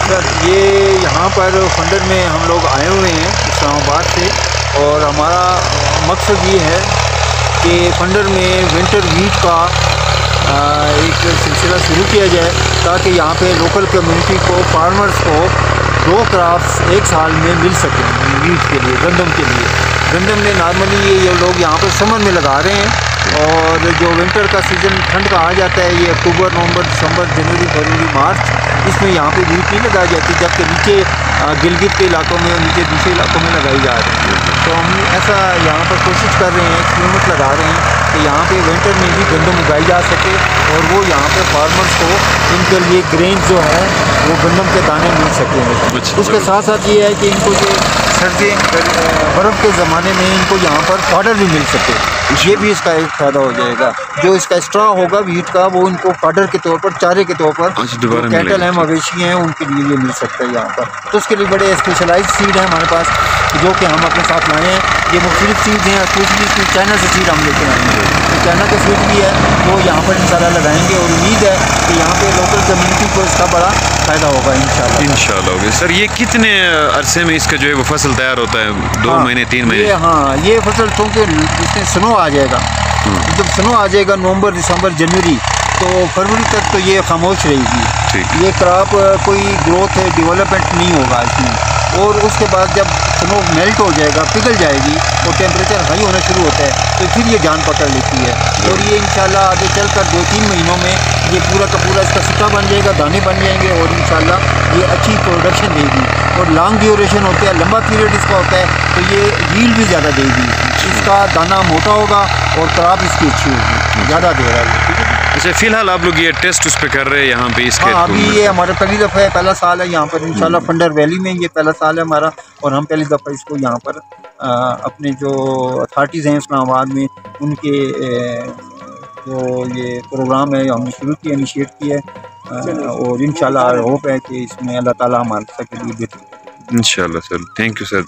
Sir ये यहाँ पर फंडर में हम लोग आए हुए हैं इस्लामाबाद से, और हमारा मकसद ये है कि फंडर में विंटर वीट का एक सिलसिला शुरू किया जाए, ताकि यहाँ पे लोकल कम्युनिटी को, फार्मर्स को 2 क्रॉप्स एक साल में मिल सकें वीट के लिए, गंदम के लिए। गंदम में नॉर्मली ये लोग यहाँ पर समर में लगा रहे हैं, और जो विंटर का सीज़न ठंड का आ जाता है, ये अक्टूबर, नवंबर, दिसंबर, जनवरी, फरवरी, मार्च, इसमें यहाँ पे वीट नहीं लगाई जाती, जबकि नीचे गिलगित के इलाकों में, नीचे दूसरे इलाकों में लगाई जा रही है। तो हम ऐसा यहाँ पर कोशिश कर रहे हैं, एक्सपेरिमेंट लगा रहे हैं कि यहाँ पे विंटर में भी गंदम उगाई जा सके, और वो यहाँ पे फार्मर्स को इनके लिए ग्रेन जो है वो गंदम के दाने मिल सकेंगे। उसके साथ साथ ये है कि इनको जो सर्दी बर्फ़ के ज़माने में इनको यहाँ पर पाउडर भी मिल सके, ये भी इसका एक फ़ायदा हो जाएगा। जो इसका स्ट्रा होगा वीट का, वो इनको पाउडर के तौर पर, चारे के तौर पर, कैटल हैं, मवेशी हैं, उनके लिए ये मिल सकता है यहाँ पर। तो उसके लिए बड़े स्पेशलाइज्ड सीड हैं हमारे पास, जो कि हम अपने साथ लाए हैं। ये मुख्तलिफ सीड्स हैं, स्पेशली चाइना से सीड हम लेकर आएंगे, तो चाइना का सीड भी है वो यहाँ पर इंशाल्लाह लगाएंगे, और उम्मीद है कि यहाँ पे लोकल कम्युनिटी को इसका बड़ा फ़ायदा होगा इंशाल्लाह। सर ये कितने अरसे में इसका जो है वो फसल तैयार होता है? 2 महीने, 3 महीने? हाँ, ये फसल चूँकि इसमें स्नो आ जाएगा, जब स्नो आ जाएगा नवंबर, दिसंबर, जनवरी, तो फरवरी तक तो ये खामोश रहेगी। ये क्रॉप कोई ग्रोथ है, डेवलपमेंट नहीं होगा इसमें। और उसके बाद जब स्नो मेल्ट हो जाएगा, पिघल जाएगी, और टेम्परेचर हाई होना शुरू होता है, तो फिर ये जान पकड़ लेती है। और ये इंशाल्लाह आगे चलकर 2-3 महीनों में ये पूरा का पूरा इसका सिक्का बन जाएगा, दाने बन जाएंगे, और इंशाल्लाह ये अच्छी प्रोडक्शन देगी। और लॉन्ग ड्यूरेशन होता है, लंबा पीरियड इसका होता है, तो ये यील्ड भी ज़्यादा देगी। इसका दाना मोटा होगा और क्रॉप इसकी अच्छी होगी, ज़्यादा दे रहा है। ठीक है। अच्छा, फिलहाल आप लोग ये टेस्ट उस पे कर रहे हैं यहाँ पे इस खेत को? अभी ये हमारा पहली दफ़ा है, पहला साल है यहाँ पर इंशाल्लाह फंडर वैली में, ये पहला साल है हमारा, और हम पहली दफ़ा इसको यहाँ पर अपने जो अथॉरिटीज़ हैं इस्लामाबाद में, उनके जो ये प्रोग्राम है हमने शुरू किया, इनिशिएट किया है, और इंशाल्लाह होप है कि इसमें अल्लाह ताला हमारे लिए बेहतर। इंशाल्लाह सर, थैंक यू सर।